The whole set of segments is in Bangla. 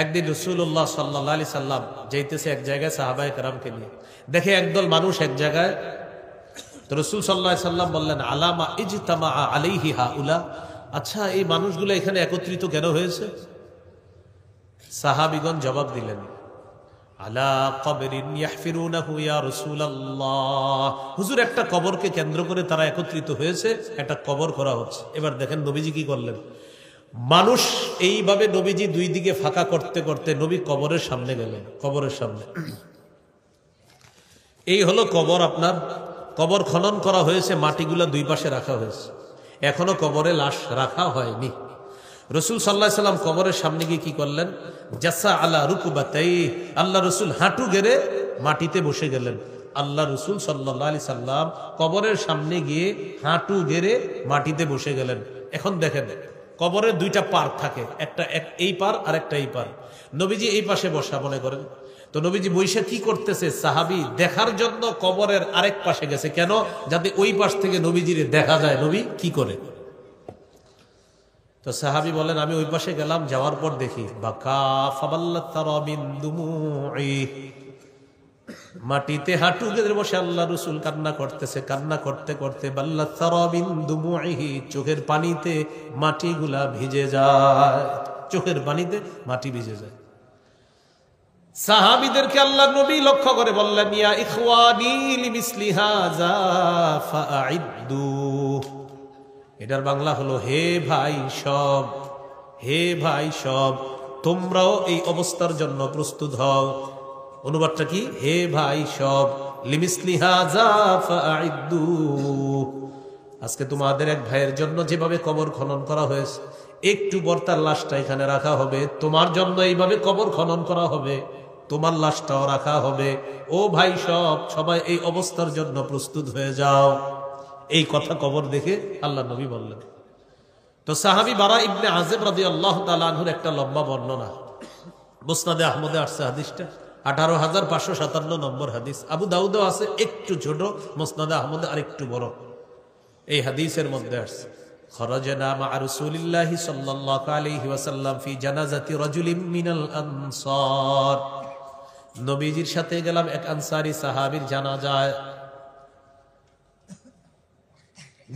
একদিন রাসূলুল্লাহ সাল্লাল্লাহু আলাইহি সাল্লাম যাইতেছে এক জায়গায় সাহাবায়ে কেরামকে নিয়ে, দেখে একদল মানুষ এক জায়গায়। তো রাসূল সাল্লাল্লাহু আলাইহি সাল্লাম বললেন, আলামা ইজতামা আলাইহি হাউলা, আচ্ছা এই মানুষগুলো এখানে একত্রিত কেন হয়েছে? সাহাবীগণ জবাব দিলেন, আলা কবরিন ইয়াহফিরুনাহু ইয়া রাসূলুল্লাহ, হুজুর একটা কবরকে কেন্দ্র করে তারা একত্রিত হয়েছে, একটা কবর করা হচ্ছে। এবার দেখেন নবীজি কি করলেন। মানুষ এইভাবে নবীজি দুই দিকে ফাঁকা করতে করতে নবী কবরের সামনে গেলেন। কবরের সামনে, এই হলো কবর। আপনার কবর খনন করা হয়েছে, মাটিগুলা দুই পাশে রাখা হয়েছে, এখনো কবরে লাশ রাখা হয়নি। রসুল সাল্লাল্লাহু আলাইহি সাল্লাম কবরের সামনে গিয়ে কি করলেন, জাসা আলা রুকুবাতাই, আল্লাহ রসুল হাঁটু গেড়ে মাটিতে বসে গেলেন। আল্লাহ রসুল সাল্লাল্লাহু আলাইহি সাল্লাম কবরের সামনে গিয়ে হাঁটু গেড়ে মাটিতে বসে গেলেন। এখন দেখেন কবরের দুইটা পার থাকে, একটা এই পার আর একটা এই পার। নবীজি এই পাশে বসা মনে করেন, তো নবীজি বৈশা কি করতেছে, সাহাবী দেখার জন্য কবরের আরেক পাশে গেছে। কেন? যাতে ওই পাশ থেকে নবীজিরে দেখা যায় নবী কি করে। তো সাহাবী বলেন, আমি ওই পাশে গেলাম, যাওয়ার পর দেখি বাকা ফাবাল্লাত তারা মিন দুমুই, মাটিতে হাঁটু গেড়ে বসে আল্লাহ রসুল কান্না করতেছে। কান্না করতে করতে বাল্লাত তারা মিন দুমুইহি, চোখের পানিতে মাটিগুলা ভিজে যায়, চোখের পানিতে মাটি ভিজে যায়। সাহাবীদেরকে আল্লাহ নবী লক্ষ্য করে বললেন, ইয়া ইখওয়ানি লিমিসলি হাযা ফাআইদ্দু, এটার বাংলা হলো হে ভাই সব, হে ভাই সব, তোমরাও এই অবস্থার জন্য প্রস্তুত হও। অনুবাদটা কি, হে ভাই সব, লিমিসলি হাযা ফাআইদ্দু, আজকে তোমাদের এক ভাইয়ের জন্য যেভাবে কবর খনন করা হয়েছে, একটু পর তার লাশটা এখানে রাখা হবে, তোমার জন্য এইভাবে কবর খনন করা হবে, তোমার লাশটাও রাখা হবে। ও ভাই সব, সবাই এই অবস্থার জন্য প্রস্তুত হয়ে যাও। এই কথা কবর দেখে আল্লাহ নবী বললেন। তো সাহাবী বারা ইবনে আযিব রাদিয়াল্লাহু তাআলা আনহুর একটা লম্বা বর্ণনা মুসনাদে আহমদে আসছে, হাদিসটা 18,557 নম্বর হাদিস। আবু দাউদে আছে একটু ছোট, মুসনাদে আহমদে আরেকটু বড়। এই হাদিসের মধ্যে আসছে, খরাজনা মা রাসূলিল্লাহি সাল্লাল্লাহু আলাইহি ওয়াসাল্লাম ফি জানাজাতি রাজুলিন মিনাল আনসার, নবীজির সাথে গেলাম এক আনসারী সাহাবীর জানাজায়।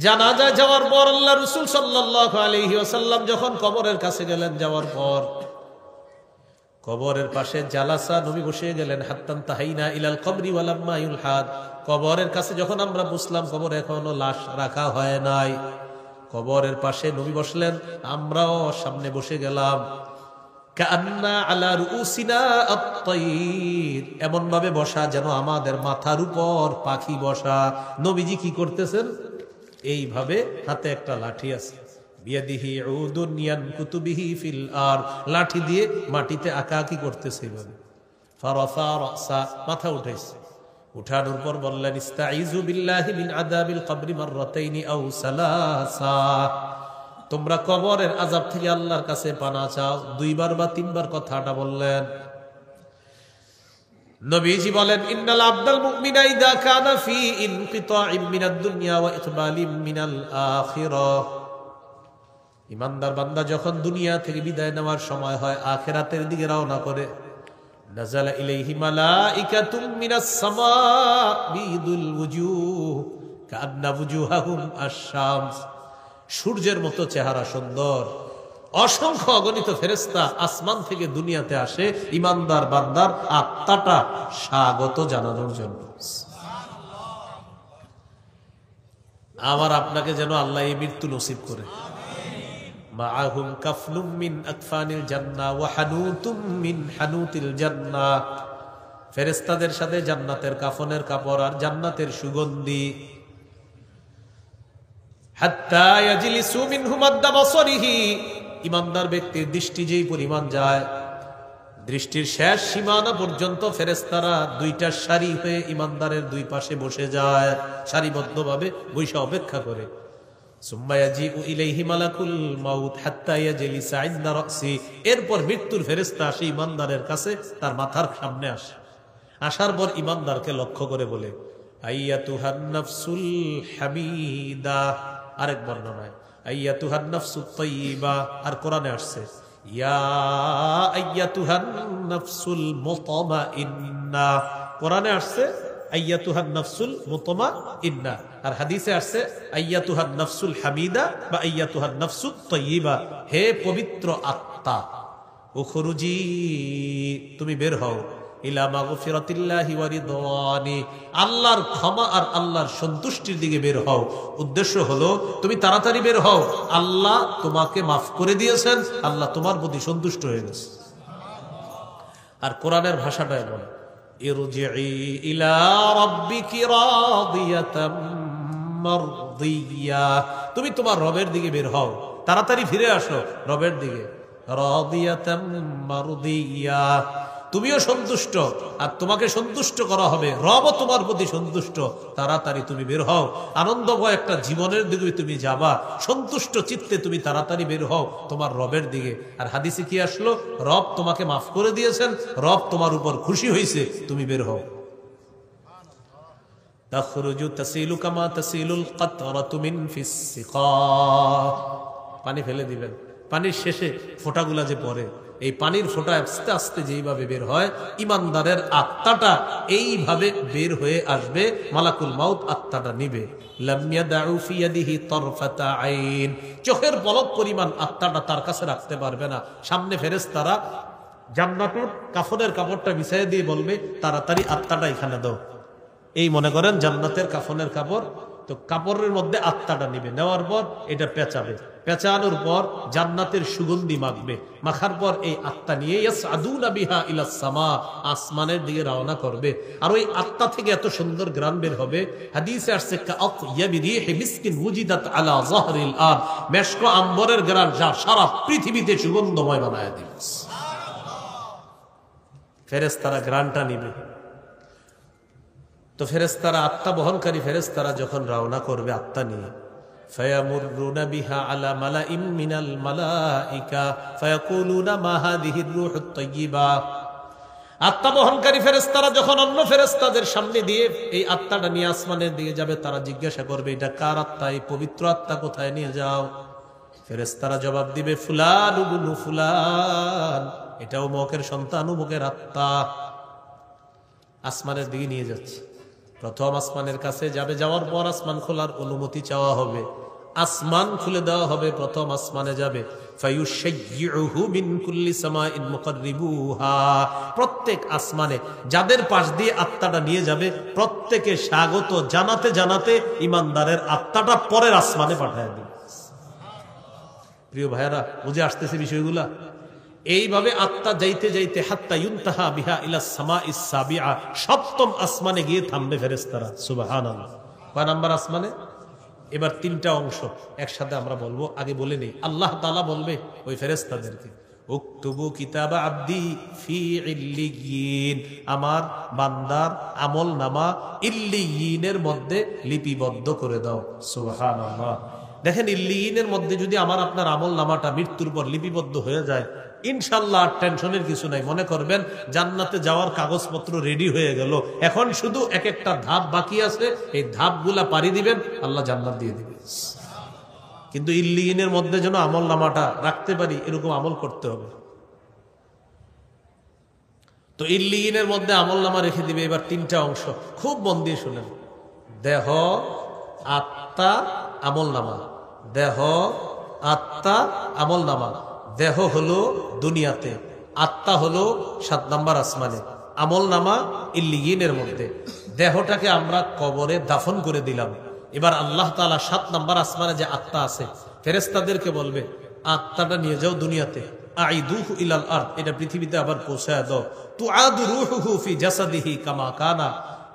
জানাজা যাওয়ার পর আল্লাহ রাসূল সাল্লাল্লাহু আলাইহি ওয়াসাল্লাম যখন কবরের কাছে গেলেন, যাওয়ার পর কবরের পাশে জালাসা, নবী বসে গেলেন। হাত্তান তাহাইনা ইলাল কবরি ওয়ালাম্মা ইউলহাদ, কবরের কাছে যখন আমরা বসলাম, কবরে এখনো লাশ রাখা হয় নাই, কবরের পাশে নবী বসলেন, আমরাও সামনে বসে গেলাম। কান্না আলা রুউসিনা আত-তায়র, এমন ভাবে বসা যেন আমাদের মাথার উপর পাখি বসা। নবীজি কি করতেছেন, এইভাবে হাতে একটা লাঠি আছে, বিয়াদিহি উদুন ইয়ানকুতু বিহি ফিল আর, লাঠি দিয়ে মাটিতে আঁকাআঁকি করতেছে এইভাবে। ফারাফা রাসা, মাথা উঠাইছে, উঠানোর পর বললেন, ইস্তাইযু বিল্লাহি মিন আযাবিল কবরি মাররাতাইনি আও সালাসা, তোমরা কবরের আযাব থেকে আল্লাহর কাছে পানা চাও, দুইবার বা তিনবার কথাটা বললেন। নবীজি বলেন, ইন্নাল আবদাল মুমিনা ইযা কানা ফি ইনকিতাইম মিনাদ দুনিয়া ওয়া ইকবালিম মিনাল আখিরাহ, ইমানদার বান্দা যখন দুনিয়া থেকে বিদায় নেওয়ার সময় হয়, আখিরাতের দিকে রওনা করে, নাযালা ইলাইহি মালাইকাতুম মিনাস সামা বিদুল ওয়ুজুহ কান্না ওয়ুজুহাহুম আশ-শামস, সূর্যের মতো চেহারা সুন্দর, অসংখ্য অগণিত ফেরেশতা আসমান থেকে দুনিয়াতে আসে ইমানদার বান্দার আত্মাটা স্বাগত জানানোর জন্য। আমার আপনাকে যেন আল্লাহ এই মৃত্যু নসিব করে। মাআহুম কাফনুম মিন আকফানিল জান্নাহ ওয়া হানুতুম মিন হানুতিল জান্নাহ, ফেরেশতাদের সাথে জান্নাতের কাফনের কাপড় আর জান্নাতের সুগন্ধি। হাত্তা ইয়াজলিসু মিনহু মাদ্দা বাসরিহি, ইমানদার ব্যক্তির দৃষ্টি যেই পরিমাণ যায়, দৃষ্টির শেষ সীমানা পর্যন্ত ফেরেশতারা দুইটা সারি হয়ে ইমানদারের দুই পাশে বসে যায়, সারিবদ্ধভাবে বসে অপেক্ষা করে। সুম্মা ইয়াজিউ ইলাইহি মালাকুল মাউত হাত্তা ইয়াজলিসা ইনদা রাসি, এরপর মৃত্যুর ফেরেশতা আসে ইমানদারের কাছে, তার মাথার সামনে আসে। আসার পর ইমানদারকে লক্ষ্য করে বলে, আইয়াতুহান নাফসুল হামিদা, আরেক বর্ণনায় আইয়াতুহান নাফসুত তাইয়্যিবা, আর কোরআনে আসছে ইয়া আইয়াতুহান নাফসুল মুতমাইন্না। কোরআনে আসছে আইয়াতুহান নাফসুল মুতমাইন্না, আর হাদিসে আসছে আইয়াতুহান নাফসুল হামিদা বা আইয়াতুহান নাফসুত তাইয়্যিবা, হে পবিত্র আত্মা, উখরুজি, তুমি বের হও, ইলা মাগফিরাতিল্লাহি ওয়া রিদওয়ানি, আল্লাহর ক্ষমা আর আল্লাহর সন্তুষ্টির দিকে বের হও। উদ্দেশ্য হলো তুমি তাড়াতাড়ি বের হও, আল্লাহ তোমাকে মাফ করে দিয়েছেন, আল্লাহ তোমার প্রতি সন্তুষ্ট হয়ে গেছে। আর কোরআনের ভাষাটা এমন, ইরজিই ইলা রাব্বিকি রাদিয়াতাম মারদিয়া, তুমি তোমার রবের দিকে বের হও, তাড়াতাড়ি ফিরে আসো রবের দিকে। রাদিয়াতাম মারদিয়া, তুমিও সন্তুষ্ট আর তোমাকে সন্তুষ্ট করা হবে, রবও তোমার প্রতি সন্তুষ্ট, তাড়াতাড়ি তুমি বের হও, আনন্দময় একটা জীবনের দিকে তুমি যাবা, সন্তুষ্ট চিত্তে তুমি তাড়াতাড়ি বের হও তোমার রবের দিকে। আর হাদিসে কি আসলো? রব তোমাকে মাফ করে দিয়েছেন, রব তোমার উপর খুশি হয়েছে, তুমি বের হও। তাখরুজু তাসিলু কামা তাসিলুল কাতরাতু মিন ফিস সিকা, পানি ফেলে দিবেন, পানির শেষে ফোঁটাগুলা যে পড়ে, এই পানির ফোঁটা আস্তে আস্তে যেইভাবে বের হয়, ইমানদারের আত্মাটা এইভাবে বের হয়ে আসবে, মালাকুল মাউত আত্মাটা নিবে। লাম ইয়াদউ ফি ইয়াদিহি তারফাতা আইন, চোখের পলক পরিমাণ আত্মাটা তার কাছে রাখতে পারবে না। সামনে ফেরেশতারা জান্নাতের কাফনের কাপড়টা বিছাইয়ে দিয়ে বলবে, তাড়াতাড়ি আত্মাটা এখানে দাও। এই মনে করেন জান্নাতের কাফনের কাপড়, তো কাপড়ের মধ্যে আত্মাটা নিবে, নেওয়ার পর এটা পেঁচাবে, পেঁচানোর পর জান্নাতের সুগন্ধি মাখবে, মাখার পর এই আত্মা নিয়ে ইয়াসআদুনা বিহা ইলাস সামা, আসমানের দিকে রওনা করবে। আর ওই আত্মা থেকে এত সুন্দর ঘ্রাণ বের হবে, হাদিসে আসছে কাআতয়াবি রিহি মিসকিন ওয়ুজিদাত আলা যাহরিল আরদ, মেশক আম্বরের ঘ্রাণ যা সারা পৃথিবীতে সুগন্ধময় বানায় দিবে। ফেরেশতারা ঘ্রাণটা নিবে। তো ফেরেশতারা, আত্মা বহনকারী ফেরেশতারা যখন রওনা করবে আত্মা নিয়ে, ফায়ামুরুনা বিহা আলা মালাইম মিনাল মালাইকা ফায়াকুলুনা মা হাযিহির রূহুত তাইয়্যিবা, আত্মা বহনকারী ফেরেশতারা যখন অন্য ফেরেশতাদের সামনে দিয়ে এই আত্মাটা নিয়ে আসমানের দিকে যাবে, তারা জিজ্ঞাসা করবে, এটা কার আত্মা, এই পবিত্র আত্মা কোথায় নিয়ে যাও? ফেরেশতারা জবাব দিবে, ফুলান ইবনু ফুলান, এটা অমুকের সন্তান, অমুকের আত্মা। আসমানের দিকে নিয়ে যাচ্ছে, প্রথম আসমানের কাছে যাবে, যাওয়ার পর আসমান খোলার অনুমতি চাওয়া হবে, আসমান খুলে দেওয়া হবে, প্রথম আসমানে যাবে। ফায়ুশাইয়্যুহু মিন কুল্লি সামাইন মুকাররিবুহা, প্রত্যেক আসমানে যাদের পাশ দিয়ে আত্মাটা নিয়ে যাবে প্রত্যেকে স্বাগত জানাতে জানাতে ইমানদারের আত্মাটা পরের আসমানে পাঠায় দিবে। প্রিয় ভাইয়েরা, বুঝে আসতেছে বিষয়গুলা? এইভাবে আত্মা যাইতে যাইতে হাত্তা ইউনতাহা বিহা ইলাস সামাইস সাবিআ, সপ্তম আসমানে গিয়ে থামবে ফেরেশতারা। সুবহানাল্লাহ। কয় নাম্বার আসমানে? এবার তিনটা অংশ একসাথে আমরা বলবো, আগে বলে নেই। আল্লাহ তাআলা বলবে ওই ফেরেশতাদেরকে, উকতুবু কিতাবা আবদি ফি ইল্লিয়িন, আমার বান্দার আমল নামা ইল্লিয়িনের মধ্যে লিপিবদ্ধ করে দাও। সুবহানাল্লাহ। দেখেন, ইল্লিয়িনের মধ্যে যদি আমার আপনার আমল নামাটা মৃত্যুর পর লিপিবদ্ধ হয়ে যায়, ইনশাল্লাহ আর টেনশনের কিছু নাই। মনে করবেন জান্নাতে যাওয়ার কাগজপত্র রেডি হয়ে গেল, এখন শুধু এক একটা ধাপ বাকি আছে, এই ধাপগুলা পাড়ি দিবেন, আল্লাহ জান্নাত দিয়ে দিবেন। কিন্তু ইল্লিয়িনের মধ্যে যেন আমল নামাটা রাখতে পারি, এরকম আমল করতে হবে। তো ইল্লিয়িনের মধ্যে আমল নামা রেখে দিবে। এবার তিনটা অংশ খুব মন দিয়ে শুনেন, দেহ, আত্মা, আমল নামা। দেহ, আত্মা, আমল নামা। দেহ হলো দুনিয়াতে, আত্মা হলো 7 নম্বর আসমানে, আমল নামা ইল্লিয়িনের মধ্যে। দেহটাকে আমরা কবরে দাফন করে দিলাম। এবার আল্লাহ তাআলা 7 নম্বর আসমানে যে আত্মা আছে, ফেরেশতাদেরকে বলবে, আত্মাটা নিয়ে যাও দুনিয়াতে, আইদুহু ইলাল আরদ, এটা পৃথিবীতে আবার পৌঁছায় দাও। তুআদু রূহুহু ফি জাসাদিহি কামা কানা,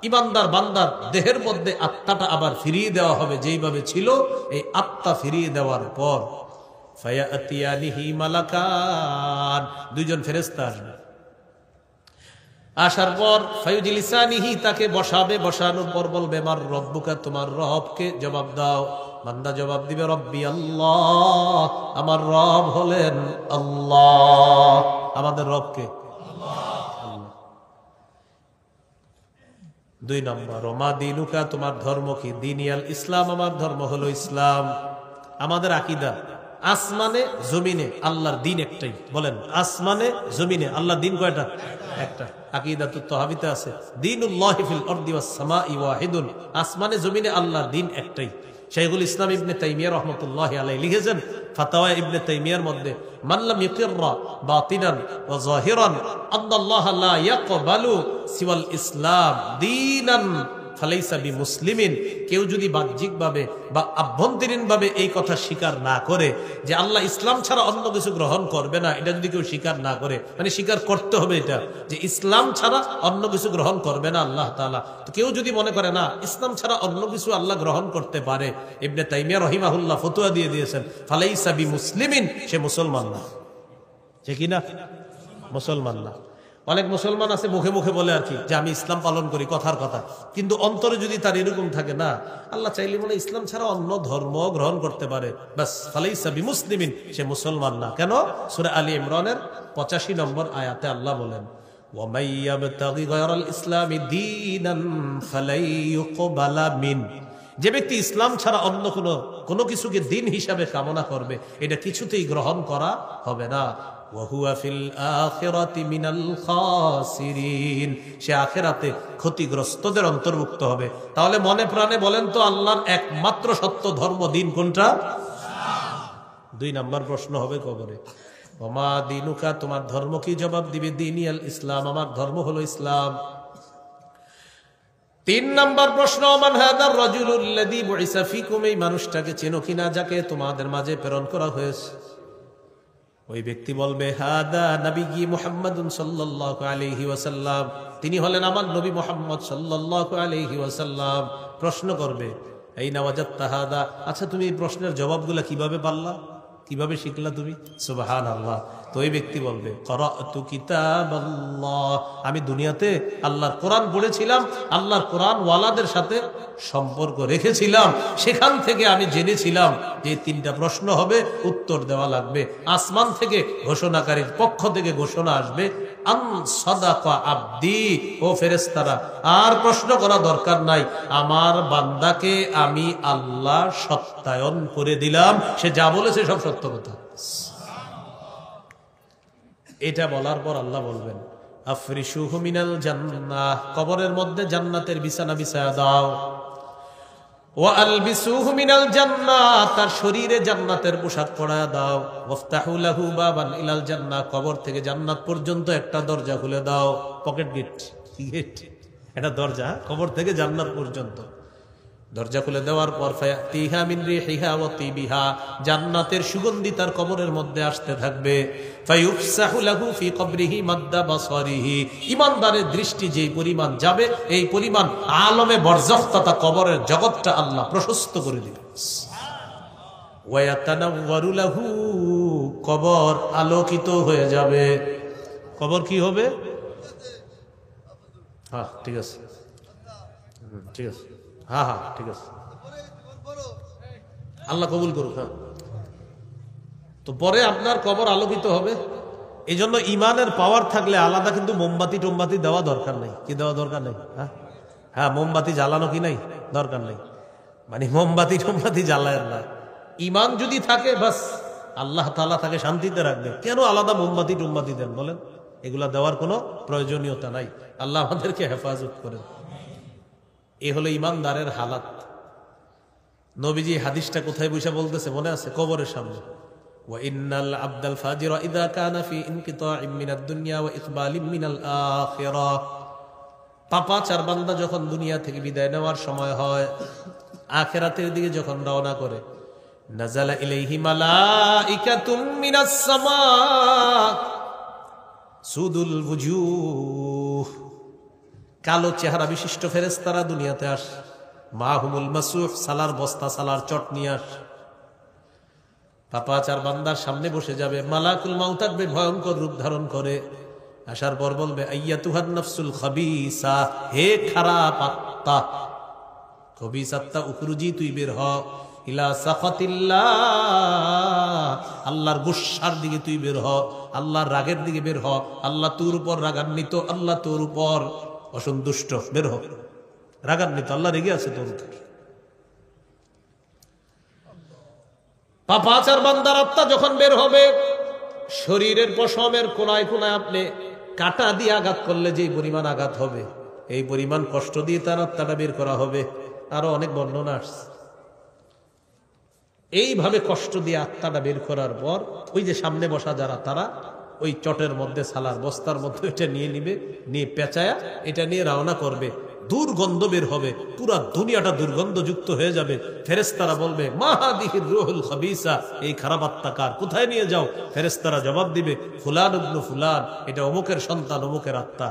ইমানদার বান্দার দেহের মধ্যে আত্মাটা আবার ফিরিয়ে দেওয়া হবে যেইভাবে ছিল। এই আত্মা ফিরিয়ে দেওয়ার পর ফায়াতিয়ানিহি মালাকান, দুইজন ফেরেশতা আসবে। আসার পর ফায়ুজলিসানিহি, তাকে বসাবে, বসানোর পর বলবে, মার রব্বুকা, তোমার রবকে জবাব দাও। বান্দা জবাব দিবে, রব্বি আল্লাহ, আমার রব হলেন আল্লাহ। আমাদের রবকে আল্লাহ। 2 নম্বর, ওমা দিনুকা, তোমার ধর্ম কি? দিনিয়াল ইসলাম, আমার ধর্ম হলো ইসলাম। আমাদের আকীদা, আসমানে জমিনে আল্লাহর দিন একটাই। বলেন, আসমানে জমিনে আল্লাহর দিন কয়টা? একটা। আকীদাতুত তাহাবিতে আছে দীনুল্লাহি ফিল আরদি ওয়াস সামাই ওয়াহিদুন, আসমানে জমিনে আল্লাহর দিন একটাই। শাইখুল ইসলাম ইবনে তাইমিয়া রাহমাতুল্লাহি আলাইহি লিখেছেন ফাতাওয়া ইবনে তাইমিয়ার মধ্যে, মান লাম ইকিররা বাতিনান ওয়া যাহিরান আল্লাহ লা ইয়াকবালু সিওয়াল ইসলাম দীনান ফালাইসা বিমুসলিমিন। কেউ যদি বাহ্যিকভাবে বা আভ্যন্তরীণভাবে এই কথা স্বীকার না করে যে আল্লাহ ইসলাম ছাড়া অন্য কিছু গ্রহণ করবে না, এটা যদি কেউ স্বীকার না করে, মানে স্বীকার করতে হবে এটা যে ইসলাম ছাড়া অন্য কিছু গ্রহণ করবে না আল্লাহ তাআলা। তো কেউ যদি মনে করে না ইসলাম ছাড়া অন্য কিছু আল্লাহ গ্রহণ করতে পারে, ইবনে তাইমিয়া রাহিমাহুল্লাহ ফতোয়া দিয়ে দিয়েছেন ফালাইসা বিমুসলিমিন, সে মুসলমান না। সে কি না? মুসলমান না। অনেক মুসলমান আছে মুখে মুখে বলে আর কি যে আমি ইসলাম পালন করি, কথার কথা, কিন্তু অন্তরে যদি তার এরকম থাকে না আল্লাহ চাইলে বলে ইসলাম ছাড়া অন্য ধর্ম গ্রহণ করতে পারে, বাস ফালাইসা বিমুসলিমিন, সে মুসলমান না। কেন? সূরা আলী ইমরানের 85 নম্বর আয়াতে আল্লাহ বলেন ওয়ামাই ইয়াবতাগি গায়রাল ইসলামি দীনান ফালাই ইউকবালা মিন, যে ব্যক্তি ইসলাম ছাড়া অন্য কোনো কিছুকে দিন হিসাবে কামনা করবে এটা কিছুতেই গ্রহণ করা হবে না। ওয়াহুয়া ফিল আখিরাতি মিনাল খাসিরিন, সে আখিরাতে ক্ষতিগ্রস্তদের অন্তর্ভুক্ত হবে। তাহলে মনে প্রাণে বলেন তো আল্লাহর একমাত্র সত্য ধর্ম দিন কোনটা? 2 নম্বর প্রশ্ন হবে কবরে, ওমা দিনুকা, তোমার ধর্ম কি? জবাব দিবে দীনিয়াল ইসলাম, আমার ধর্ম হলো ইসলাম। 3 নম্বর প্রশ্ন, মান হাদার রাজুলুল্লাযী বুইসা ফীকুম, এই মানুষটাকে চেনো কিনা যাকে তোমাদের মাঝে প্রেরণ করা হয়েছে? ওই ব্যক্তি বলবে হাদা নবী মুহাম্মাদুন সাল্লাল্লাহু আলাইহি ওয়াসাল্লাম, তিনি হলেন আমার নবী মুহাম্মদ সাল্লাল্লাহু আলাইহি ওয়াসাল্লাম। প্রশ্ন করবে আইনা ওয়াজাদতা হাদা, আচ্ছা তুমি এই প্রশ্নের জবাবগুলো কিভাবে পারলা, কিভাবে শিখলা তুমি? সুবহানাল্লাহ। তো এই ব্যক্তি বলবে করাতু কিতাবাল্লাহ, আমি দুনিয়াতে আল্লাহর কোরআন পড়েছিলাম, আল্লাহর কোরআন ওয়ালাদের সাথে সম্পর্ক রেখেছিলাম, সেখান থেকে আমি জেনেছিলাম যে 3টা প্রশ্ন হবে, উত্তর দেওয়া লাগবে। আসমান থেকে ঘোষণাকারীর পক্ষ থেকে ঘোষণা আসবে আন সাদাকা আবদি, ও ফেরেশতারা আর প্রশ্ন করা দরকার নাই, আমার বান্দাকে আমি আল্লাহ সত্যায়ন করে দিলাম, সে যা বলেছে সব সত্য কথা। এটা বলার পর আল্লাহ বলবেন আফরিশুহু মিনাল জান্নাহ, কবরের মধ্যে জান্নাতের বিছানা বিছায়া দাও। ওয়া আলবিসুহু মিনাল জান্নাহ, তার শরীরে জান্নাতের পোশাক পরায়া দাও। ওয়াফতাহু লাহু বাবান ইলাল জান্নাহ, কবর থেকে জান্নাত পর্যন্ত একটা দরজা খুলে দাও। পকেট গেট, গেট, এটা দরজা, কবর থেকে জান্নাত পর্যন্ত দরজা খুলে দেওয়ার পর ফায়াতিহা মিন রিহিহা ওয়া তিবিহা, জান্নাতের সুগন্ধি তার কবরের মধ্যে আসতে থাকবে। ফায়ুফসাহু লাহু ফি কবরিহি মাদ্দা বাসারিহি, ঈমানদারের দৃষ্টি যেই পরিমাণ যাবে এই পরিমাণ আলমে বরজখ তথা কবরের জগৎটা আল্লাহ প্রশস্ত করে দিবেন। ওয়া ইয়াতানাওয়ারু লাহু, কবর আলোকিত হয়ে যাবে। কবর কি হবে? হ্যাঁ ঠিক আছে, ঠিক আছে, হ্যাঁ হ্যাঁ ঠিক আছে, আল্লাহ কবুল করুক। হ্যাঁ, তো পরে আপনার কবর আলোকিত হবে। এই জন্য ইমানের পাওয়ার থাকলে আলাদা কিন্তু মোমবাতি টোমবাতি দেওয়া দরকার নেই। কি দেওয়া দরকার নেই? হ্যাঁ হ্যাঁ, মোমবাতি জ্বালানো কি নাই দরকার নেই, মানে মোমবাতি টোমবাতি জ্বালায় না। ইমান যদি থাকে বাস আল্লাহ তাআলা তাকে শান্তিতে রাখবে। কেন আলাদা মোমবাতি টোমবাতি দেন বলেন? এগুলা দেওয়ার কোনো প্রয়োজনীয়তা নাই। আল্লাহ আমাদেরকে হেফাজত করেন। এ হলো ইমানদারের হালাত। নবীজি হাদিসটা কোথায় বসে বলতেছে মনে আছে? কবরের সামনে। ওয়া ইন্নাল আবদাল ফাজিরা ইযা কানা ফি ইনকিতাইম মিনাদ দুনিয়া ওয়া ইকবালিম মিনাল আখিরাহ, পাপাচার বান্দা যখন দুনিয়া থেকে বিদায় নেওয়ার সময় হয়, আখিরাতের দিকে যখন রওনা করে, নাযালা ইলাইহি মালাইকাতুম মিনাস সামা সুদুল ওয়ুজুহ, কালো চেহারা বিশিষ্ট ফেরেশতারা দুনিয়াতে আসে। মাহুমুল মাসুহ, সালার বস্তা, সালার চট নিয়ে আসে। পাপাচার বান্দার সামনে বসে যাবে। মালাকুল মাউত আসবে ভয়ঙ্কর রূপ ধারণ করে। আসার পর বলবে আইয়াতুহান নাফসুল খাবিসা, হে খারাপ আত্মা, খবিস আত্মা উখরুজি, তুই বের হ। ইলা সাখাতিল্লাহ, আল্লাহর গুসার দিকে তুই বের হ, আল্লাহর রাগের দিকে বের হ। আল্লাহ তোর উপর রাগান্বিত, আল্লাহ তোর উপর অসন্তুষ্ট, বের হ। রাগান্বিত, আল্লাহ রেগে আছে তোর উপর। পাপাচার বান্দার আত্মা যখন বের হবে, শরীরের পশমের কোনায় কোনায় আপনি কাঁটা দিয়ে আঘাত করলে যে পরিমাণ আঘাত হবে, এই পরিমাণ কষ্ট দিয়ে তার আত্মাটা বের করা হবে। আরো অনেক বর্ণনা আসছে। এইভাবে কষ্ট দিয়ে আত্মাটা বের করার পর ওই যে সামনে বসা যারা, তারা ওই চটের মধ্যে সালার বস্তার মধ্যে এটা নিয়ে নিবে, নিয়ে পেঁচায়া এটা নিয়ে রওনা করবে। দুর্গন্ধ বের হবে, পুরা দুনিয়াটা দুর্গন্ধযুক্ত হয়ে যাবে। ফেরেশতারা বলবে মাহাদিহির রুহুল খাবিসা, এই খারাপ আত্মা কার, কোথায় নিয়ে যাও? ফেরেশতারা জবাব দিবে ফুলান ইবনু ফুলান, এটা অমুকের সন্তান, অমুকের আত্মা।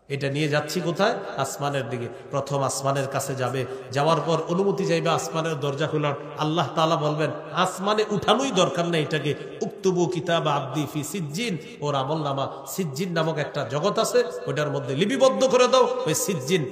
এটা নিয়ে যাচ্ছি কোথায়? আসমানের দিকে। প্রথম আসমানের কাছে যাবে, যাওয়ার পর অনুমতি চাইবে আসমানের দরজা খোলার। আল্লাহ তাআলা বলবেন আসমানে উঠানোই দরকার নেই এটাকে, উক্তুবু কিতাব আব্দি ফি সিজ্জিন, ওর আমলনামা সিজ্জিন নামক একটা জগৎ আছে, ওটার মধ্যে লিপিবদ্ধ করে দাও। ওই সিজ্জিন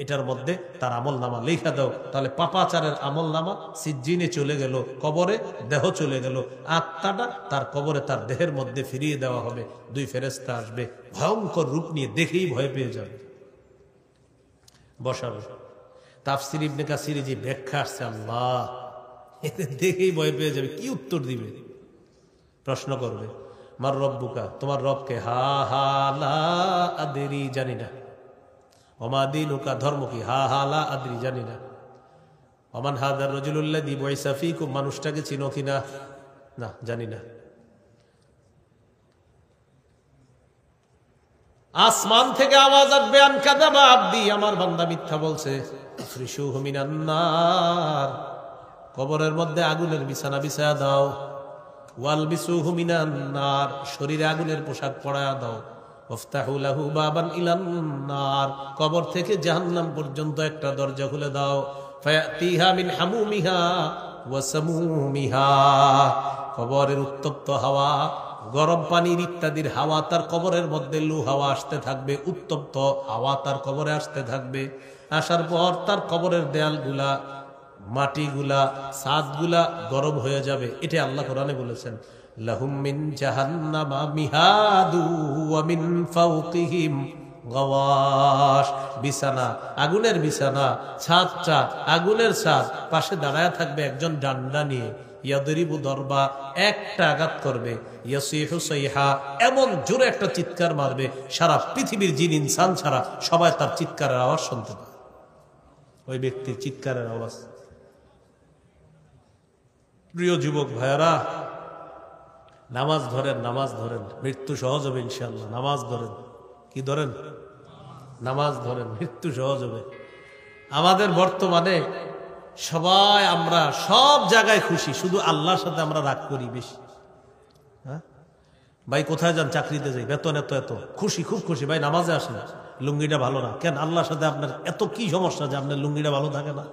এটার মধ্যে তার আমলনামা লেখা দাও। তাহলে পাপাচারের আমলনামা সিজ্জিনে চলে গেল, কবরে দেহ চলে গেল, আত্মাটা তার কবরে তার দেহের মধ্যে ফিরিয়ে দেওয়া হবে। দুই ফেরেশতা আসবে, ভয়ঙ্কর রূপ নিয়ে, দেখেই ভয় পেয়ে যাবে। বসাবে। তাফসীর ইবনে কাসির যে ব্যাখ্যা আসছে, আল্লাহ এতে দেখেই ভয় পেয়ে যাবে, কি উত্তর দিবে? প্রশ্ন করবে মার রব্বুকা, তোমার রবকে? হা হা লা আদরি, জানি না। ওমা দীনুকা, ধর্ম কি? হা হা লা আদরি, জানি না। ওমান হাদার রাজুলুল্লাযী বুইসা ফীকুম, মানুষটাকে চিনো কিনা? না, জানি না। আসমান থেকে আওয়াজ আসবে আন কাযাবা আবদি, আমার বান্দা মিথ্যা বলছে। ফ্রিশুহু মিনান নার, কবরের মধ্যে আগুনের বিছানা বিছায়া দাও। ওয়ালবিসুহু মিনান নার, শরীরে আগুনের পোশাক পরায়া দাও। ওয়াফতাহু লাহু বাবান ইলান নার, কবর থেকে জাহান্নাম পর্যন্ত একটা দরজা খুলে দাও। ফায়াতিহা মিন হামুমিহা ওয়া সামুমিহা, কবরের উত্তপ্ত হাওয়া, গরম পানির ইত্যাদির হাওয়া তার কবরের মধ্যে লু হাওয়া আসতে থাকবে, উত্তপ্ত হাওয়া তার কবরে আসতে থাকবে। আসার পর তার কবরের দেয়ালগুলা, মাটিগুলা, ছাদগুলা গরম হয়ে যাবে। এটা আল্লাহ কোরআনে বলেছেন, লাহুম মিন জাহান্নামা মিহাদু ওয়া মিন ফাওকিহিম গাওয়াশ, বিছানা, আগুনের বিছানা, ছাদটা আগুনের ছাদ, পাশে দাঁড়ায় থাকবে একজন ডান্ডা নিয়ে। ইয়াদরিবু দরবা, একটা আঘাত করবে। ইয়াসিহু সাইহা, এমন জোরে একটা চিৎকার মারবে, সারা পৃথিবীর জিন ইনসান ছাড়া সবাই তার চিৎকারের আওয়াজ শুনতে পাবে। ওই ব্যক্তির চিৎকারের আওয়াজ। প্রিয় যুবক ভাইয়ারা, নামাজ ধরেন, নামাজ ধরেন, মৃত্যু সহজ হবে ইনশাআল্লাহ। নামাজ ধরেন। কি ধরেন? নামাজ ধরেন, মৃত্যু সহজ হবে। আমাদের বর্তমানে সবাই, আমরা সব জায়গায় খুশি, শুধু আল্লাহর সাথে আমরা রাগ করি বেশি। হ্যাঁ ভাই, কোথায় যান? চাকরিতে যাই, বেতন এত এত, খুশি, খুব খুশি। ভাই নামাজে আসেন, লুঙ্গিটা ভালো না কেন? আল্লাহর সাথে আপনার এত কি সমস্যা যে আপনার লুঙ্গিটা ভালো থাকে না?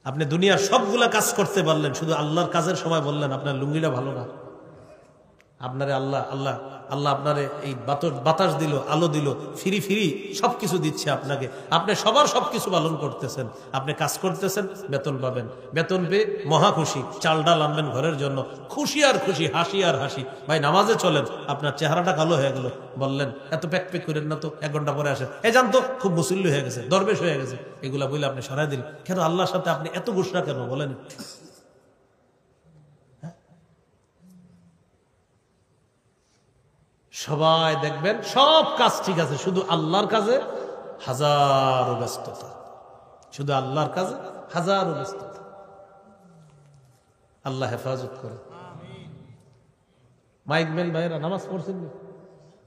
আপনি দুনিয়ার সবগুলা কাজ করতে পারলেন, শুধু আল্লাহর কাজের সময় বললেন আপনার লুঙ্গিটা ভালো না। আপনারে আল্লাহ আল্লাহ আল্লাহ আপনারে এই বাতাস দিল, আলো দিল, ফিরি ফিরি সবকিছু দিচ্ছে আপনাকে। আপনি সবার সবকিছু পালন করতেছেন, আপনি কাজ করতেছেন, বেতন পাবেন, বেতন পেয়ে মহা খুশি, চাল ডাল আনবেন ঘরের জন্য, খুশি আর খুশি, হাসি আর হাসি। ভাই নামাজে চলেন, আপনার চেহারাটা কালো হয়ে গেল, বললেন এত প্যাক প্যাক করেন না তো, 1 ঘন্টা পরে আসেন, এ জানতো খুব মুসল্লি হয়ে গেছে, দরবেশ হয়ে গেছে, এগুলা বলে আপনি সরাই দিন। কেন আল্লাহর সাথে আপনি এত গুসরা কেন বলেন? সবাই দেখবেন সব কাজ ঠিক আছে, শুধু আল্লাহর কাজে হাজারো ব্যস্ততা, শুধু আল্লাহর কাজে হাজারো ব্যস্ততা। আল্লাহ হেফাজত করে। মাইকম্যান ভাইয়েরা নামাজ পড়ছেননি?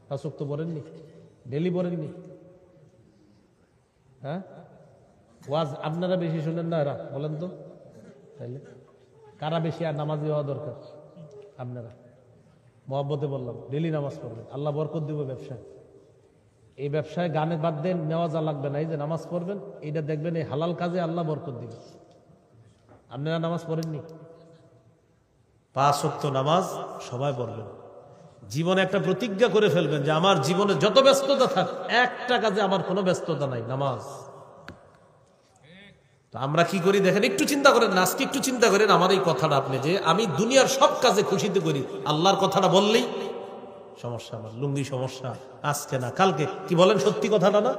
5 ওয়াক্ত পড়েননি? ডেলি পড়েননি? হ্যাঁ, ওয়াজ আপনারা বেশি শুনেন না, এরা বলেন তো তাইলে কারা বেশি আর নামাজি হওয়া দরকার? আপনারা। মহব্বতে বললাম, ডেলি নামাজ পড়বেন, আল্লাহ বরকত দিব ব্যবসায়। এই ব্যবসায় গানে বাদ দেন, নেওয়া যা লাগবে না, এই যে নামাজ পড়বেন, এইটা দেখবেন এই হালাল কাজে আল্লাহ বরকত দিবে। আপনারা নামাজ পড়েননি? 5 ওয়াক্ত নামাজ সবাই পড়বেন। জীবনে একটা প্রতিজ্ঞা করে ফেলবেন যে আমার জীবনে যত ব্যস্ততা থাক, একটা কাজে আমার কোনো ব্যস্ততা নাই, নামাজ। তো আমরা কি করি দেখেন, একটু চিন্তা করেন না, আজকে একটু চিন্তা করেন আমার এই কথাটা আপনি, যে আমি দুনিয়ার সব কাজে খুশিতে করি, আল্লাহর কথাটা বললেই সমস্যা, আমার লুঙ্গি সমস্যা, আজকে না কালকে, কি বলেন? সত্যি কথাটা না?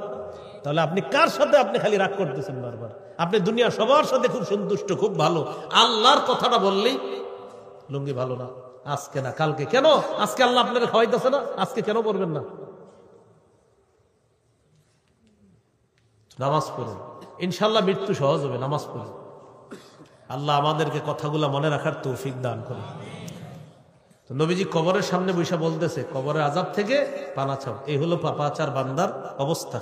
তাহলে আপনি কার সাথে আপনি খালি রাগ করতেছেন বারবার? আপনি দুনিয়া সবার সাথে খুব সন্তুষ্ট, খুব ভালো, আল্লাহর কথাটা বললেই লুঙ্গি ভালো না, আজকে না কালকে। কেন আজকে আল্লাহ আপনারা খাওয়াইতেছে না? আজকে কেন পড়বেন না? নামাজ পড়ুন, ইনশাল্লাহ মৃত্যু সহজ হবে। নামাজ পড়ুন। আল্লাহ আমাদেরকে কথাগুলা মনে রাখার তৌফিক দান করুন। তো নবীজি কবরের সামনে বৈশা বলতেছে, কবরের আযাব থেকে পানা চাও। এই হলো পাপাচার বান্দার অবস্থা।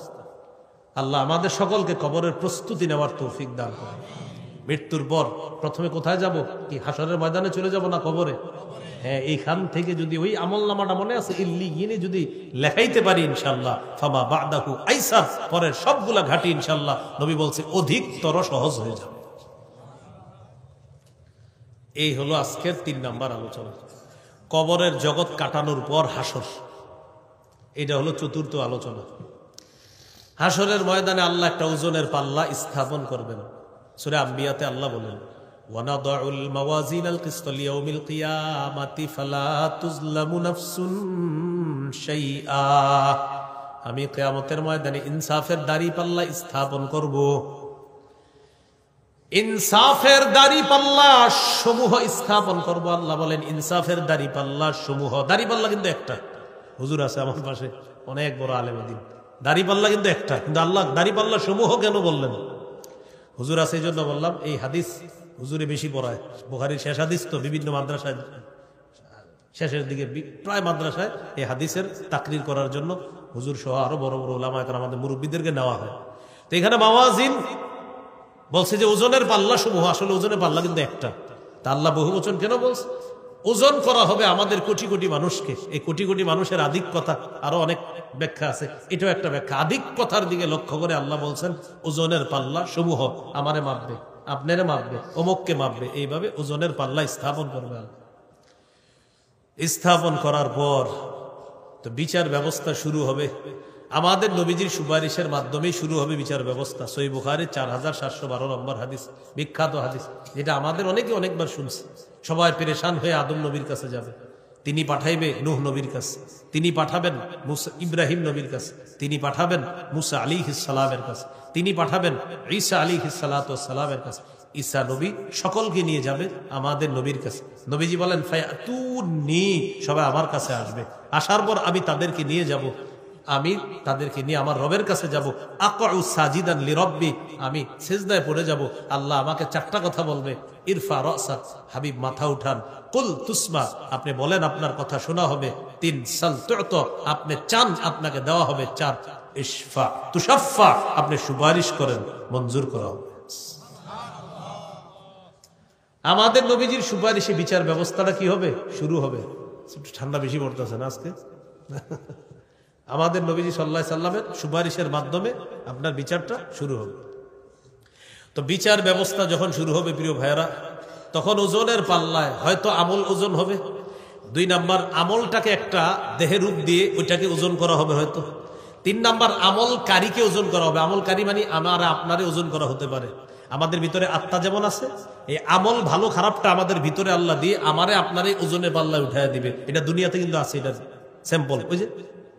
আল্লাহ আমাদের সকলকে কবরের প্রস্তুতি নেওয়ার তৌফিক দান করুন। মৃত্যুর পর প্রথমে কোথায় যাব? কি হাসরের ময়দানে চলে যাব না কবরে? হ্যাঁ, এইখান থেকে যদি ওই আমল নামাটা মনে আছে ইল্লিগিনে যদি লেখাইতে পারি ইনশাআল্লাহ, ফামা বাদাহু আইসার, পরের সবগুলা ঘাটি ইনশাআল্লাহ নবী বলছে অধিকতর সহজ হয়ে যাবে। এই হলো আজকের 3 নাম্বার আলোচনা, কবরের জগৎ কাটানোর পর হাসর। এটা হলো 4র্থ আলোচনা। হাসরের ময়দানে আল্লাহ একটা ওজনের পাল্লা স্থাপন করবেন। সূরা আম্বিয়াতে আল্লাহ বলেন, ওয়ানাদাউল মাওয়াজিনাল কিসতা লিয়াউমিল কিয়ামাতি ফালা তুজলামু নাফসুন শাইআ। আমি কিয়ামতের ময়দানে ইনসাফের দাড়ি পাল্লা স্থাপন করব। ইনসাফের দাড়ি পাল্লা সমূহ স্থাপন করব। আল্লাহ বলেন ইনসাফের দাড়ি পাল্লা সমূহ। দাড়ি পাল্লা কিন্তু একটা। হুজুর আছে আমার পাশে, অনেক বড় আলেম দিন। দাড়ি পাল্লা কিন্তু একটা, কিন্তু আল্লাহ দাড়ি পাল্লা সমূহ কেন বললেন? হুজুর আছে এই জন্য বললাম। এই হাদিস হুজুরে বেশি পড়ায়, বুখারীর শেষ হাদিস তো, বিভিন্ন মাদ্রাসায় শেষের দিকে প্রায় মাদ্রাসায় এই হাদিসের তাকরির করার জন্য হুজুর সহ আরো বড় বড় উলামা একরাম আমাদের মুরব্বীদেরকে নেওয়া হয়। তো এখানে মাওয়াজিন বলছে যে ওজনের পাল্লা সমূহ, আসলে ওজনের পাল্লা কিন্তু একটা। তা আল্লাহ বহুবচন কেন বলছে? ওজন করা হবে আমাদের কোটি কোটি মানুষকে। এই কোটি কোটি মানুষের আধিক্যতা আরো অনেক ব্যাখ্যা আছে, এটাও একটা ব্যাখ্যা। আধিক্যতার দিকে লক্ষ্য করে আল্লাহ বলছেন ওজনের পাল্লা সমূহ আমারে মাপবে, আপনারে মাপবে, অমুককে মাপবে। এইভাবে ওজনের পাল্লা স্থাপন করবে। স্থাপন করার পর তো বিচার ব্যবস্থা শুরু হবে। আমাদের নবীজির সুপারিশের মাধ্যমেই শুরু হবে বিচার ব্যবস্থা। সহিহ বুখারীর 4712 নম্বর হাদিস, বিখ্যাত হাদিস, যেটা আমাদের অনেকে অনেকবার শুনছে। সবাই পেরেশান হয়ে আদম নবীর কাছে যাবে, তিনি পাঠাইবে নূহ নবীর কাছে, তিনি পাঠাবেন মুসা ইব্রাহিম নবীর কাছে, তিনি পাঠাবেন মুসা আলাইহিস সালামের কাছে, তিনি পাঠাবেন ঈসা আলাইহিস সালাতু ওয়াস সালামের কাছে। ঈসা নবী সকলকে নিয়ে যাবে আমাদের নবীর কাছে। নবীজি বলেন ফায়াতুনি, সবাই আমার কাছে আসবে। আসার পর আমি তাদেরকে নিয়ে যাব, আমি তাদেরকে নিয়ে আমার রবের কাছে যাব। আকউ সাজিদান লিরব্বি, আমি সিজদায় পড়ে যাব। আল্লাহ আমাকে 4টা কথা বলবে। ইরফা রাসাক, হাবিব মাথা উঠান। কুল তুসমা, আপনি বলেন আপনার কথা শোনা হবে। 3 সাল তু'তা, আপনি চান আপনাকে দেওয়া হবে। 4 ইশফা তুশাফা, আপনি সুপারিশ করেন মঞ্জুর করা হবে। আমাদের নবীজির সুপারিশে বিচার ব্যবস্থাটা কি হবে? শুরু হবে। ঠান্ডা বেশি পড়তেছে না আজকে? আমাদের নবীজি সাল্লাল্লাহু আলাইহি সাল্লামের সুপারিশের মাধ্যমে আপনার বিচারটা শুরু হবে। তো বিচার ব্যবস্থা যখন শুরু হবে প্রিয় ভাইয়েরা, তখন ওজনের পাল্লায় হয়তো আমল ওজন হবে। 2 নাম্বার, আমলটাকে একটা দেহের রূপ দিয়ে ওইটাকে ওজন করা হবে হয়তো। 3 নাম্বার, আমলকারীকে ওজন করা হবে। আমলকারী মানে আমার আপনারে ওজন করা হতে পারে। আমাদের ভিতরে আত্মা যেমন আছে, এই আমল ভালো খারাপটা আমাদের ভিতরে আল্লাহ দিয়ে আমারে আপনারে ওজনের পাল্লায় উঠাইয়া দিবে। এটা দুনিয়াতে কিন্তু আছে, এটা স্যাম্পল, ওই যে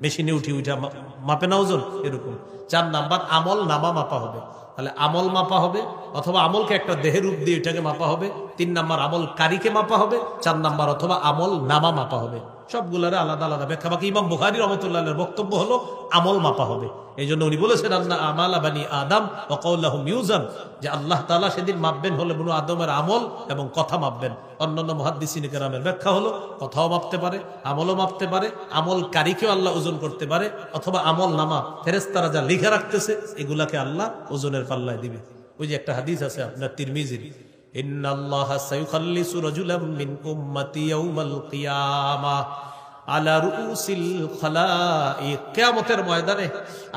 মেশিনে উঠা মাপে না ওজন, এরকম। 4 নাম্বার, আমল নামা মাপা হবে। তাহলে আমল মাপা হবে, অথবা আমলকে একটা দেহের রূপ দিয়ে এটাকে মাপা হবে। 3 নাম্বার, আমলকারীকে মাপা হবে। 4 নাম্বার, অথবা আমল নামা মাপা হবে। সবগুলোর আলাদা আলাদা ব্যাখ্যা। বাকি ইমাম বুখারী রাহমাতুল্লাহির বক্তব্য হলো আমল মাপা হবে। এই জন্য উনি বলেছেন আন্না আমালা বানি আদম ওয়া কাওলাহুম ইউজান, যে আল্লাহ তাআলা সেদিন মাপবেন হলো বনু আদমের আমল এবং কথা মাপবেন। অন্যান্য মুহাদ্দিসিন কেরামের ব্যাখ্যা হলো কথাও মাপতে পারে, আমলও মাপতে পারে, আমলকারীকেও আল্লাহ ওজন করতে পারে, অথবা আমল নামা ফেরেশতারা যা লিখে রাখতেছে এগুলাকে আল্লাহ ওজনের পাল্লায় দিবে। ওই যে একটা হাদিস আছে আপনার তিরমিজির, ইন্নাল্লাহা সায়ুখাল্লিসু রাজুলাম মিন উম্মতি ইয়াউমাল কিয়ামাহ আলা রুউসিল খালাইক। কিয়ামতের ময়দানে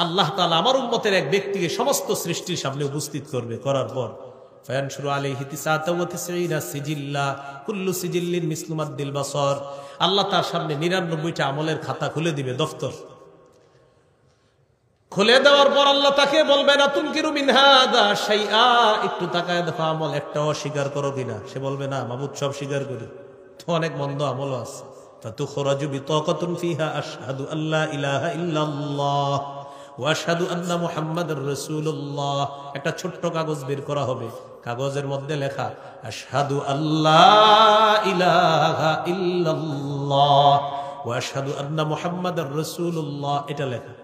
আল্লাহ তাআলা আমার উম্মতের এক ব্যক্তিকে সমস্ত সৃষ্টির সামনে উপস্থিত করবে। করার পর ফায়ানশুরু আলাইহি 99 সিজিল্লা কুল্লু সিজিল্লিন মিসলু মাদ্দিল বাসর, আল্লাহ তার সামনে 99টা আমলের খাতা খুলে দিবে, দফতর খুলে দেওয়ার পর আল্লাহ তাকে বলবে না তুনকিরু মিন হাদা শাইআ, একটু তাকায় দেখো আমল একটাও অস্বীকার করো কিনা। সে বলবে না মাবুদ, সব স্বীকার করি, তো অনেক মন্দ আমল আছে। ফাতুখরাজু বিতাকাতুন ফিহা আশহাদু আল্লা ইলাহা ইল্লাল্লাহ ওয়া আশহাদু আন্না মুহাম্মাদুর রাসূলুল্লাহ। একটা ছোট্ট কাগজ বের করা হবে, কাগজের মধ্যে লেখা আশহাদু আল্লা ইলাহা ইল্লাল্লাহ ওয়া আশহাদু আন্না মুহাম্মাদুর রাসূলুল্লাহ, এটা লেখা।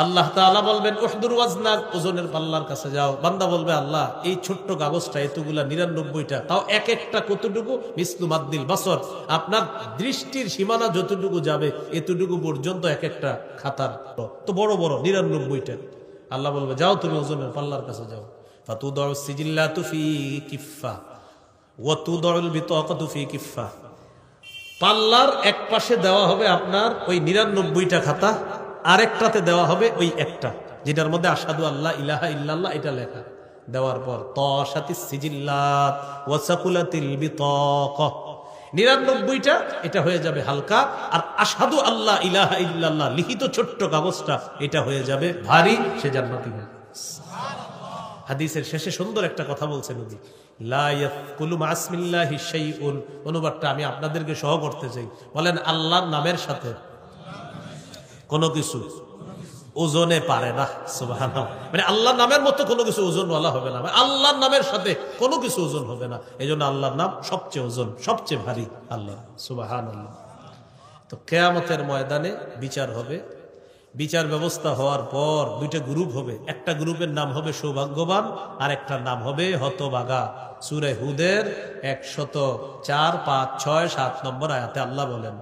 আল্লাহ তাআলা বলবেন উহদুর ওয়াজনাক, ওজনের পাল্লার কাছে যাও। বান্দা বলবে আল্লাহ এই ছোট্ট কাগজটা এতগুলা 99টা, তাও এক একটা কতটুকু? মিসলু মাদ্দিল বাসর, আপনার দৃষ্টির সীমানা যতটুকু যাবে এতটুকু পর্যন্ত এক একটা খাতার, তো বড় বড় 99টা। আল্লাহ বলবে যাও তুমি ওজনের পাল্লার কাছে যাও। ফাতুদাউ সিজিল্লাতু ফি কিফফা ওয়া তুদাউল বিতাকাতু ফি কিফফা, পাল্লার এক পাশে দেওয়া হবে আপনার ওই 99টা খাতা, আরেকটাতে দেওয়া হবে ওই একটা যেটার মধ্যে আশহাদু আল্লাহ ইলাহা ইল্লাল্লাহ এটা লেখা। দেওয়ার পর তাশাতিস সিজিল্লাত ওয়া সাকুলাতিল বিতাকা, 99টা এটা হয়ে যাবে হালকা, আর আশহাদু আল্লাহ ইলাহা ইল্লাল্লাহ লিখিত ছোট্ট কাগজটা এটা হয়ে যাবে ভারী, সে জান্নাতি হবে। হাদিসের শেষে সুন্দর একটা কথা বলছেন নবী, লা ইয়াকুলু মাসমিল্লাহি শাইউন, অনুবাদটা আমি আপনাদেরকে সহ করতে চাই। বলেন আল্লাহর নামের সাথে কোনো কিছু ওজনে পারে না। সুবহানাল্লাহ, মানে আল্লাহর নামের মতো কোনো কিছু ওজনওয়ালা হবে না, আল্লাহর নামের সাথে কোনো কিছু ওজন হবে না। এই জন্য আল্লাহর নাম সবচেয়ে ওজন, সবচেয়ে ভারী আল্লাহ। সুবহানাল্লাহ। তো কিয়ামতের ময়দানে বিচার হবে। বিচার ব্যবস্থা হওয়ার পর দুইটা গ্রুপ হবে, একটা গ্রুপের নাম হবে সৌভাগ্যবান, আর একটা নাম হবে হতভাগা। সূরা হুদের 104, 5, 6, 7 নম্বর আয়াতে আল্লাহ বলেন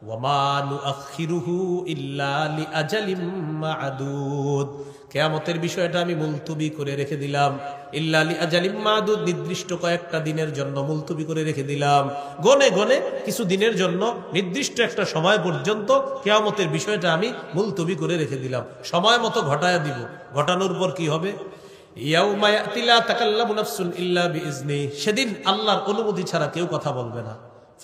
ওয়ামা নুআখিরুহু ইল্লা লিআজালিম মা'দুদ, কিয়ামতের বিষয়টা আমি মুলতবি করে রেখে দিলাম। ইল্লা লিআজালিম মা'দুদ, নির্দিষ্ট কয়েকটা দিনের জন্য মুলতবি করে রেখে দিলাম। গনে গনে কিছু দিনের জন্য নির্দিষ্ট একটা সময় পর্যন্ত কিয়ামতের বিষয়টা আমি মুলতবি করে রেখে দিলাম, সময় মতো ঘটায়া দিব। ঘটানোর পর কি হবে? ইয়াউমা ইয়াতি লা তাকাল্লামু নাফসুন ইল্লা বিইজনি, সেদিন আল্লাহর অনুমতি ছাড়া কেউ কথা বলবে না।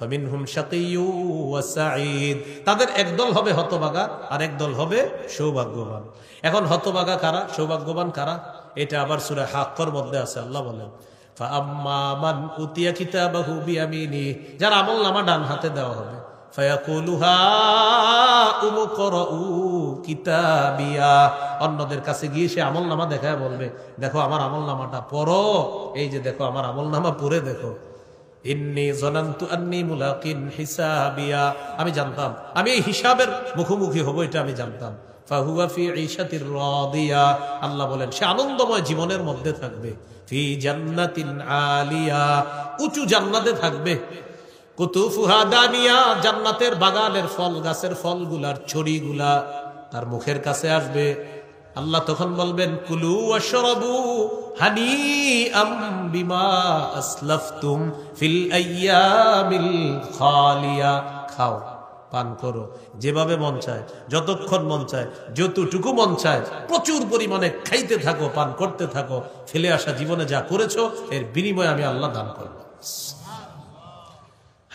ফামিনহুম শাকিয়্যু ওয়া সাঈদ, তাদের একদল হবে হতভাগা আর একদল হবে সৌভাগ্যবান। এখন হতভাগা কারা, সৌভাগ্যবান কারা? এটা আবার সূরা হাক্কর মধ্যে আছে। আল্লাহ বলেন ফাআম্মা মান উতিয়া কিতাবাহু বিয়ামিনি, যার আমলনামা ডান হাতে দেওয়া হবে, ফায়াকুলু হাউম করাউ কিতাবিয়া, অন্যদের কাছে গিয়ে সে আমলনামা দেখায় বলবে দেখো আমার আমলনামাটা পড়ো, এই যে দেখো আমার আমলনামা পড়ে দেখো। ইন্নী যানানতু আন্নী মুলাকিন হিসাবিয়া, আমি জানতাম আমি এই হিসাবের মুখোমুখি হব, এটা আমি জানতাম। ফাহুয়া ফি ঈশাতির রাদিয়া, আল্লাহ বলেন সে আনন্দময় জীবনের মধ্যে থাকবে। ফি জান্নাতিন আলিয়া, উঁচু জান্নাতে থাকবে। কুতুফুহা দানিয়া, জান্নাতের বাগানের ফল গাছের ফলগুলার ছড়িগুলা তার মুখের কাছে আসবে। আল্লাহ তখন বলবেন কুলু ওয়াশরাবু হানিআম বিমা আসলাফতুম ফিল আইয়ামিল খালিয়া, খাও পান করো যেভাবে মন চায়, যতক্ষণ মন চায়, যতটুকু মন চায়, প্রচুর পরিমাণে খাইতে থাকো, পান করতে থাকো। ফেলে আসা জীবনে যা করেছো এর বিনিময়ে আমি আল্লাহ দান করব।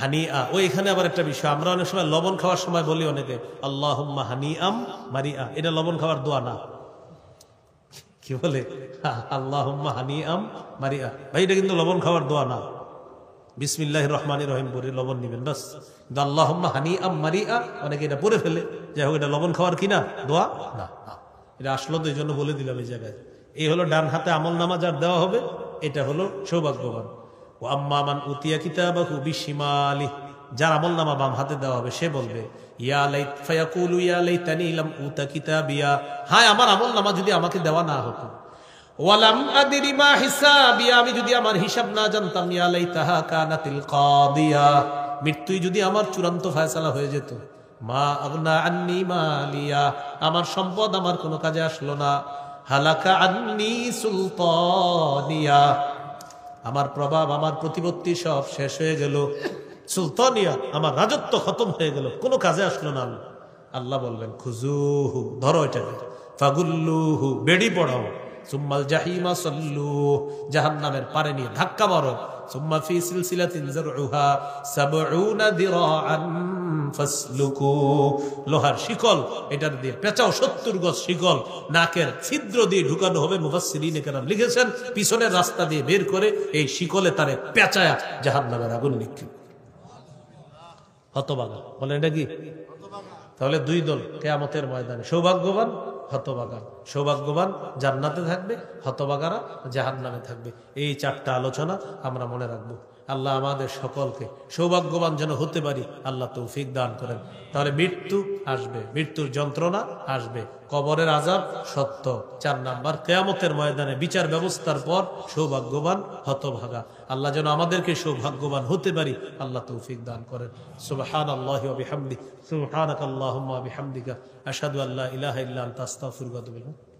হানিআ, ওই এখানে আবার একটা বিষয়, আমরা অনেক সময় লবণ খাওয়ার সময় বলি অনেকে আল্লাহুম্মা হানিআম মারিআ, এটা লবণ খাওয়ার দোয়া না। কি বলে? আল্লাহুম্মা হানিআম মারিআ, ভাই এটা কিন্তু লবণ খাওয়ার দোয়া না। বিসমিল্লাহির রহমানির রহিম পড়ে লবণ নিবেন বাস। কিন্তু আল্লাহুম্মা হানিআম মারিআ অনেকে এটা পড়ে ফেলে, যাই হোক এটা লবণ খাওয়ার কি না দোয়া না, এটা আসলো তো এই জন্য বলে দিলাম এই জায়গায়। এই হলো ডান হাতে আমলনামা যার দেওয়া হবে, এটা হলো সৌভাগ্যবান। ও আম্মা মান উতিয়া কিতাবাহু বিশিমালি, যার আমলনামা বাম হাতে দেওয়া হবে সে বলবে ইয়া লাইত ফায়াকুলু ইয়া লাইতানি লাম উতা কিতাবিয়া, হায় আমার আমলনামা যদি আমাকে দেওয়া না হতো। ওয়ালাম আদরি মা হিসাবিয়া, আমি যদি আমার হিসাব না জানতাম। ইয়া লাইতাহা কানাতিল কাদিয়া, মৃত্যুই যদি আমার চূড়ান্ত ফয়সালা হয়ে যেত। মা আগনা আন্নি মালিয়া, আমার সম্পদ আমার কোনো কাজে আসলো না। হালাকা আন্নি সুলতানিয়া, আমার প্রভাব আমার প্রতিপত্তি সব শেষ হয়ে গেল। সুলতানিয়া, আমার রাজত্ব খতম হয়ে গেল, কোনো কাজে আসলো না। আল্লাহ বলবেন খুজুহু, ধরো এটাকে, ফাগুল্লুহু, বেড়ি পড়াও, সুম্মাল জাহিমা সাল্লু, জাহান্নামের পারে নিয়ে ধাক্কা মারো। সুম্মা ফি সিলসিলাতিন যারউহা ৭০ দিরাআন ফাসলুকু, লোহার শিকল এটার দিয়ে পেঁচাও, ৭০ গজ শিকল নাকের ছিদ্র দিয়ে ঢুকানো হবে। মুফাসসিরিনে কেরাম লিখেছেন পিছনের রাস্তা দিয়ে বের করে এই শিকলে তারে পেঁচায়া জাহান্নামের আগুন নিক্ষেপ। হতভাগা বলেন এটা কি? তাহলে দুই দল কিয়ামতের ময়দানে, সৌভাগ্যবান হতভাগা। সৌভাগ্যবান জান্নাতে থাকবে, হতভাগারা জাহান্নামে থাকবে। এই চারটা আলোচনা আমরা মনে রাখবো। আল্লাহ আমাদের সকলকে সৌভাগ্যবান যেন হতে পারি আল্লাহ তৌফিক দান করেন। তাহলে মৃত্যু আসবে, মৃত্যুর যন্ত্রণা আসবে, কবরের আযাব সত্য। 4 নাম্বার, কিয়ামতের ময়দানে বিচার ব্যবস্থার পর সৌভাগ্যবান হতভাগা। আল্লাহ যেন আমাদেরকে সৌভাগ্যবান হতে পারি আল্লাহ তৌফিক দান করেন। সুবহানাল্লাহি ওয়া বিহামদিহি, সুবহানাকাল্লাহুম্মা ওয়া বিহামদিকা, আশহাদু আল্লা ইলাহা ইল্লা আনতা, আস্তাগফিরুকা ওয়া আতুবু ইলাইক।